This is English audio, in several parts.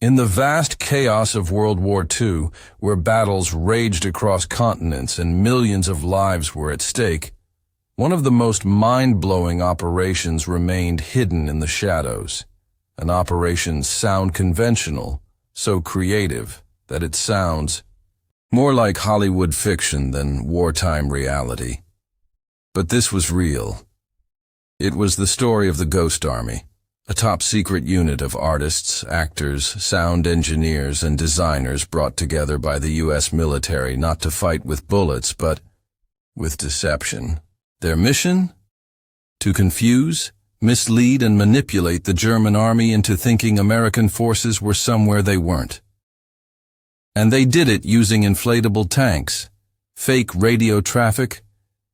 In the vast chaos of World War II, where battles raged across continents and millions of lives were at stake, one of the most mind-blowing operations remained hidden in the shadows. An operation sound conventional, so creative that it sounds more like Hollywood fiction than wartime reality. But this was real. It was the story of the Ghost Army, a top-secret unit of artists, actors, sound engineers, and designers brought together by the U.S. military not to fight with bullets, but with deception. Their mission? To confuse, mislead, and manipulate the German army into thinking American forces were somewhere they weren't. And they did it using inflatable tanks, fake radio traffic,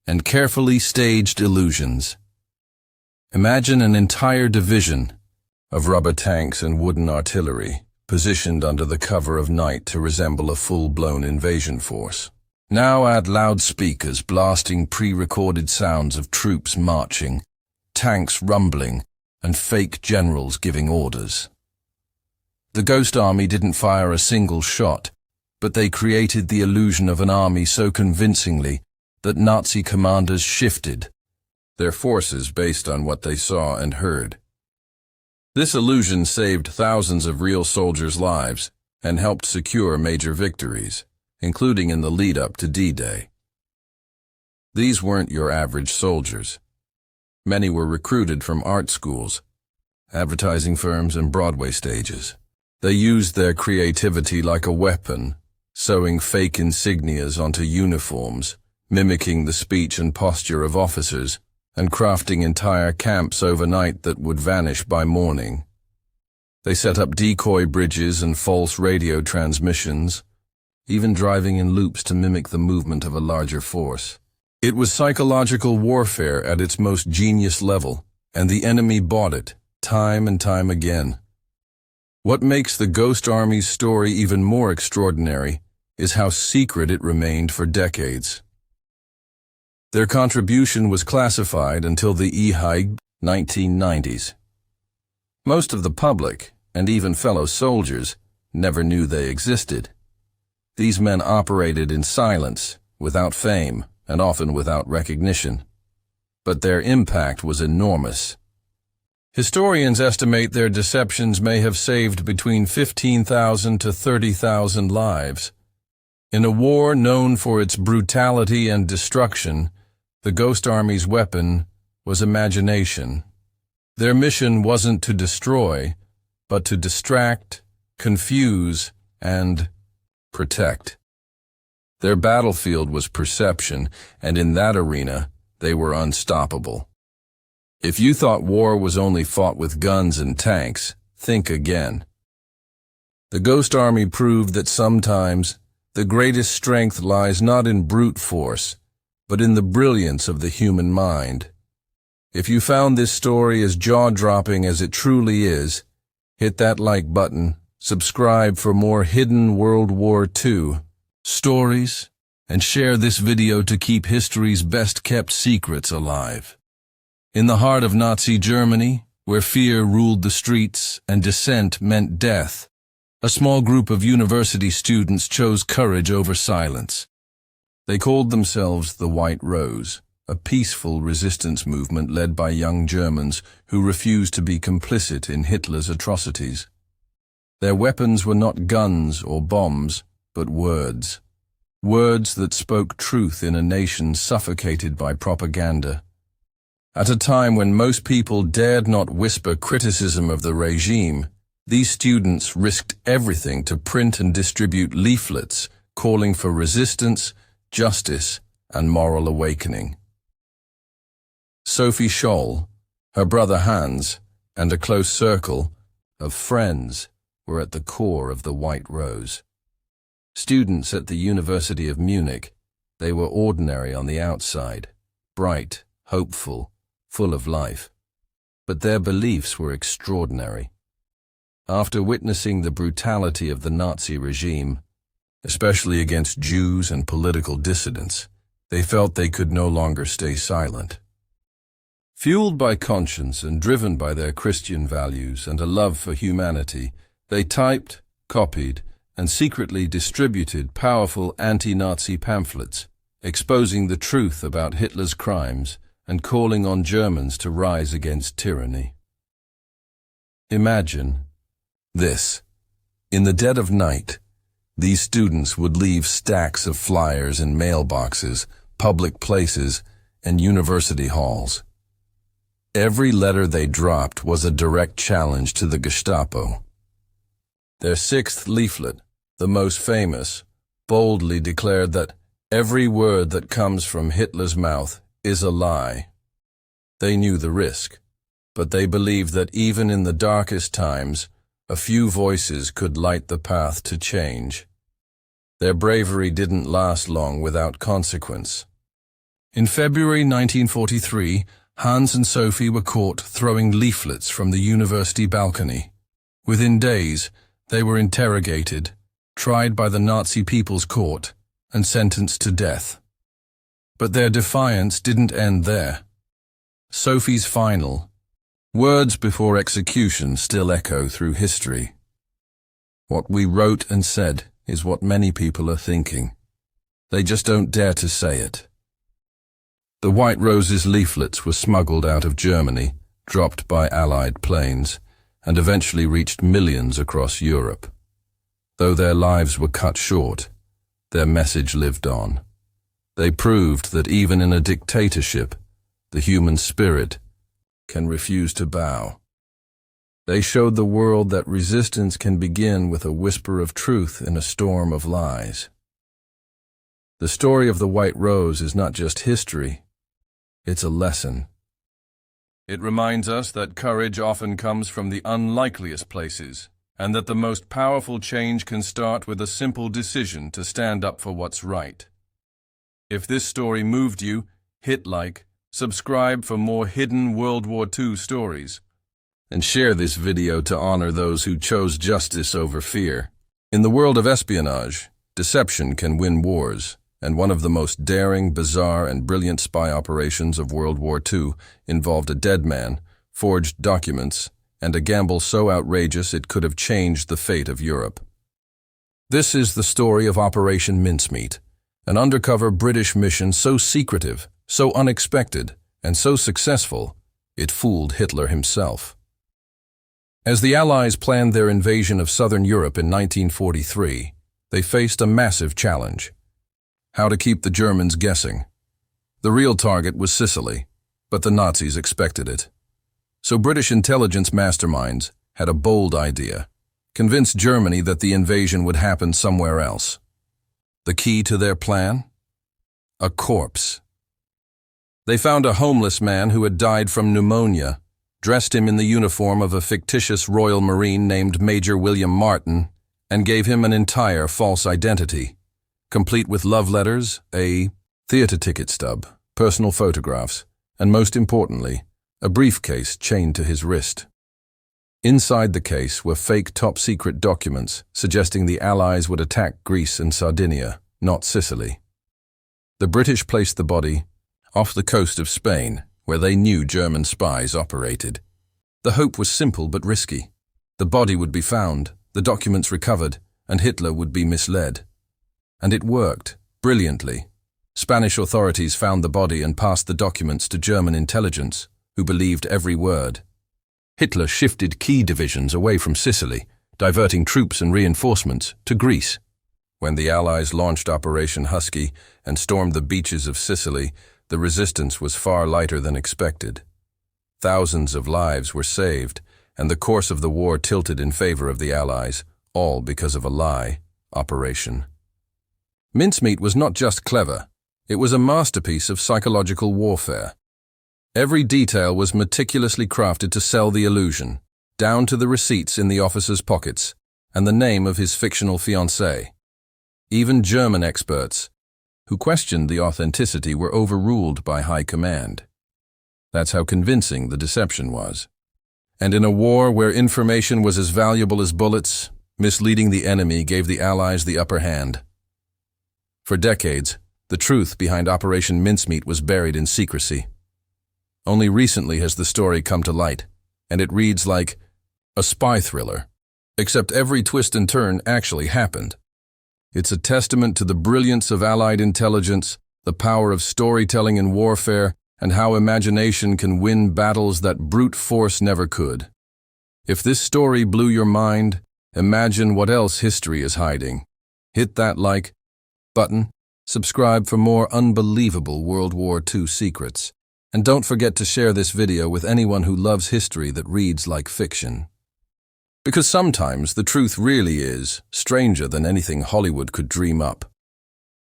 and carefully staged illusions. Imagine an entire division of rubber tanks and wooden artillery positioned under the cover of night to resemble a full-blown invasion force. Now add loudspeakers blasting pre-recorded sounds of troops marching, tanks rumbling, and fake generals giving orders. The Ghost Army didn't fire a single shot, but they created the illusion of an army so convincingly that Nazi commanders shifted their forces based on what they saw and heard. This illusion saved thousands of real soldiers' lives and helped secure major victories, including in the lead-up to D-Day. These weren't your average soldiers. Many were recruited from art schools, advertising firms, and Broadway stages. They used their creativity like a weapon, sewing fake insignias onto uniforms, mimicking the speech and posture of officers, and crafting entire camps overnight that would vanish by morning. They set up decoy bridges and false radio transmissions, even driving in loops to mimic the movement of a larger force. It was psychological warfare at its most genius level, and the enemy bought it, time and time again. What makes the Ghost Army's story even more extraordinary is how secret it remained for decades. Their contribution was classified until the eHigh 1990s. Most of the public, and even fellow soldiers, never knew they existed. These men operated in silence, without fame, and often without recognition. But their impact was enormous. Historians estimate their deceptions may have saved between 15,000 to 30,000 lives. In a war known for its brutality and destruction, the Ghost Army's weapon was imagination. Their mission wasn't to destroy, but to distract, confuse, and protect. Their battlefield was perception, and in that arena, they were unstoppable. If you thought war was only fought with guns and tanks, think again. The Ghost Army proved that sometimes the greatest strength lies not in brute force, but in the brilliance of the human mind. If you found this story as jaw-dropping as it truly is, hit that like button, subscribe for more hidden World War II stories, and share this video to keep history's best-kept secrets alive. In the heart of Nazi Germany, where fear ruled the streets and dissent meant death, a small group of university students chose courage over silence. They called themselves the White Rose, a peaceful resistance movement led by young Germans who refused to be complicit in Hitler's atrocities. Their weapons were not guns or bombs, but words. Words that spoke truth in a nation suffocated by propaganda. At a time when most people dared not whisper criticism of the regime, these students risked everything to print and distribute leaflets calling for resistance, justice, and moral awakening. Sophie Scholl, her brother Hans, and a close circle of friends were at the core of the White Rose. Students at the University of Munich, they were ordinary on the outside, bright, hopeful, full of life. But their beliefs were extraordinary. After witnessing the brutality of the Nazi regime, especially against Jews and political dissidents, they felt they could no longer stay silent. Fueled by conscience and driven by their Christian values and a love for humanity, They typed, copied, and secretly distributed powerful anti-Nazi pamphlets, exposing the truth about Hitler's crimes and calling on Germans to rise against tyranny. Imagine this. In the dead of night, these students would leave stacks of flyers in mailboxes, public places, and university halls. Every letter they dropped was a direct challenge to the Gestapo. Their sixth leaflet, the most famous, boldly declared that every word that comes from Hitler's mouth is a lie. They knew the risk, but they believed that even in the darkest times, a few voices could light the path to change. Their bravery didn't last long without consequence. In February 1943, Hans and Sophie were caught throwing leaflets from the university balcony. Within days, they were interrogated, tried by the Nazi People's Court, and sentenced to death. But their defiance didn't end there. Sophie's final words before execution still echo through history. What we wrote and said is what many people are thinking. They just don't dare to say it. The White Roses leaflets were smuggled out of Germany, dropped by Allied planes, and eventually reached millions across Europe. Though their lives were cut short, their message lived on. They proved that even in a dictatorship, the human spirit can refuse to bow. They showed the world that resistance can begin with a whisper of truth in a storm of lies. The story of the White Rose is not just history, it's a lesson. It reminds us that courage often comes from the unlikeliest places, and that the most powerful change can start with a simple decision to stand up for what's right. If this story moved you, hit like, subscribe for more hidden World War II stories, and share this video to honor those who chose justice over fear. In the world of espionage, deception can win wars, and one of the most daring, bizarre, and brilliant spy operations of World War II involved a dead man, forged documents, and a gamble so outrageous it could have changed the fate of Europe. This is the story of Operation Mincemeat, an undercover British mission so secretive, so unexpected, and so successful, it fooled Hitler himself. As the Allies planned their invasion of southern Europe in 1943, they faced a massive challenge: how to keep the Germans guessing. The real target was Sicily, but the Nazis expected it. So British intelligence masterminds had a bold idea: convince Germany that the invasion would happen somewhere else. The key to their plan? A corpse. They found a homeless man who had died from pneumonia, dressed him in the uniform of a fictitious Royal Marine named Major William Martin, and gave him an entire false identity, complete with love letters, a theater ticket stub, personal photographs, and most importantly, a briefcase chained to his wrist. Inside the case were fake top-secret documents suggesting the Allies would attack Greece and Sardinia, not Sicily. The British placed the body off the coast of Spain, where they knew German spies operated. The hope was simple but risky. The body would be found, the documents recovered, and Hitler would be misled. And it worked, brilliantly. Spanish authorities found the body and passed the documents to German intelligence, who believed every word. Hitler shifted key divisions away from Sicily, diverting troops and reinforcements to Greece. When the Allies launched Operation Husky and stormed the beaches of Sicily, the resistance was far lighter than expected. Thousands of lives were saved, and the course of the war tilted in favor of the Allies, all because of a lie: Operation Mincemeat was not just clever, it was a masterpiece of psychological warfare. Every detail was meticulously crafted to sell the illusion, down to the receipts in the officer's pockets and the name of his fictional fiancée. Even German experts, who questioned the authenticity, were overruled by high command. That's how convincing the deception was. And in a war where information was as valuable as bullets, misleading the enemy gave the Allies the upper hand. For decades, the truth behind Operation Mincemeat was buried in secrecy. Only recently has the story come to light, and it reads like a spy thriller, Except every twist and turn actually happened. It's a testament to the brilliance of Allied intelligence, the power of storytelling in warfare, and how imagination can win battles that brute force never could. If this story blew your mind, imagine what else history is hiding. Hit that like button, subscribe for more unbelievable World War II secrets, and don't forget to share this video with anyone who loves history that reads like fiction. Because sometimes the truth really is stranger than anything Hollywood could dream up.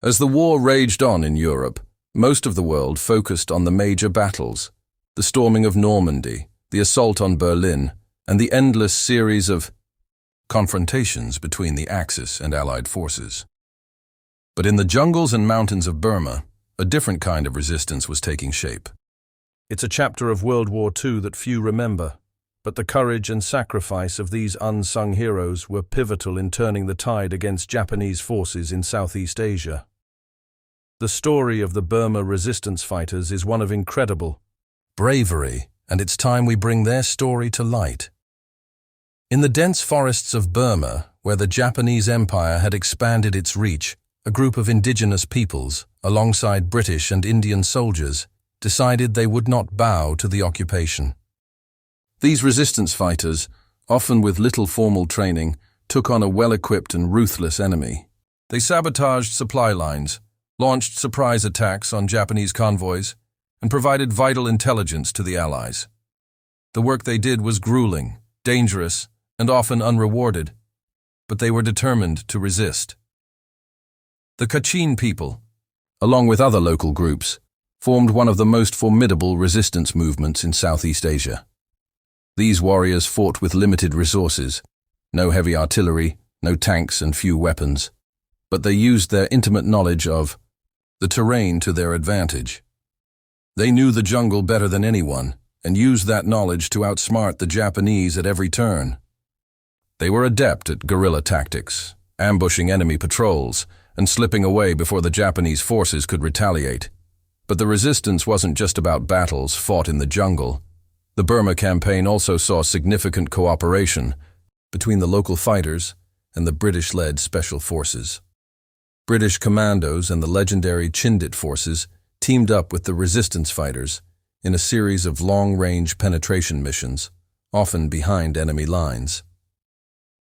As the war raged on in Europe, most of the world focused on the major battles, the storming of Normandy, the assault on Berlin, and the endless series of confrontations between the Axis and Allied forces. But in the jungles and mountains of Burma, a different kind of resistance was taking shape. It's a chapter of World War II that few remember, but the courage and sacrifice of these unsung heroes were pivotal in turning the tide against Japanese forces in Southeast Asia. The story of the Burma resistance fighters is one of incredible bravery, and it's time we bring their story to light. In the dense forests of Burma, where the Japanese Empire had expanded its reach, a group of indigenous peoples, alongside British and Indian soldiers, decided they would not bow to the occupation. These resistance fighters, often with little formal training, took on a well-equipped and ruthless enemy. They sabotaged supply lines, launched surprise attacks on Japanese convoys, and provided vital intelligence to the Allies. The work they did was grueling, dangerous, and often unrewarded, but they were determined to resist. The Kachin people, along with other local groups, formed one of the most formidable resistance movements in Southeast Asia. These warriors fought with limited resources, no heavy artillery, no tanks, and few weapons, but they used their intimate knowledge of the terrain to their advantage. They knew the jungle better than anyone, and used that knowledge to outsmart the Japanese at every turn. They were adept at guerrilla tactics, ambushing enemy patrols, and slipping away before the Japanese forces could retaliate. But the resistance wasn't just about battles fought in the jungle. The Burma campaign also saw significant cooperation between the local fighters and the British-led special forces. British commandos and the legendary Chindit forces teamed up with the resistance fighters in a series of long-range penetration missions, often behind enemy lines.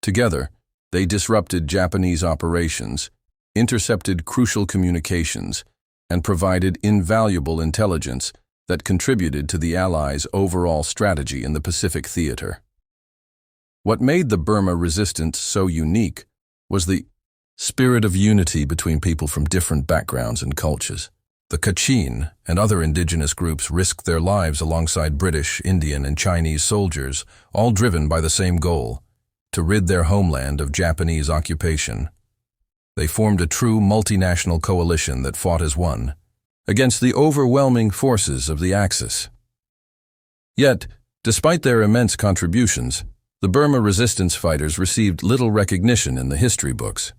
Together, they disrupted Japanese operations, intercepted crucial communications, and provided invaluable intelligence that contributed to the Allies' overall strategy in the Pacific theater. What made the Burma resistance so unique was the spirit of unity between people from different backgrounds and cultures. The Kachin and other indigenous groups risked their lives alongside British, Indian, and Chinese soldiers, all driven by the same goal: to rid their homeland of Japanese occupation. They formed a true multinational coalition that fought as one, against the overwhelming forces of the Axis. Yet, despite their immense contributions, the Burma resistance fighters received little recognition in the history books.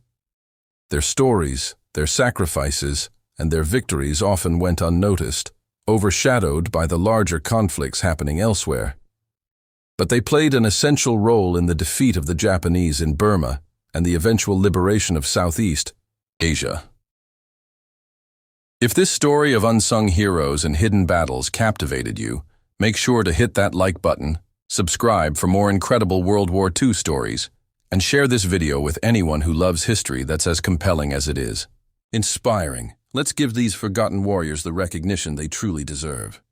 Their stories, their sacrifices, and their victories often went unnoticed, overshadowed by the larger conflicts happening elsewhere. But they played an essential role in the defeat of the Japanese in Burma and the eventual liberation of Southeast Asia. If this story of unsung heroes and hidden battles captivated you, make sure to hit that like button, subscribe for more incredible World War II stories, and share this video with anyone who loves history that's as compelling as it is inspiring. Let's give these forgotten warriors the recognition they truly deserve.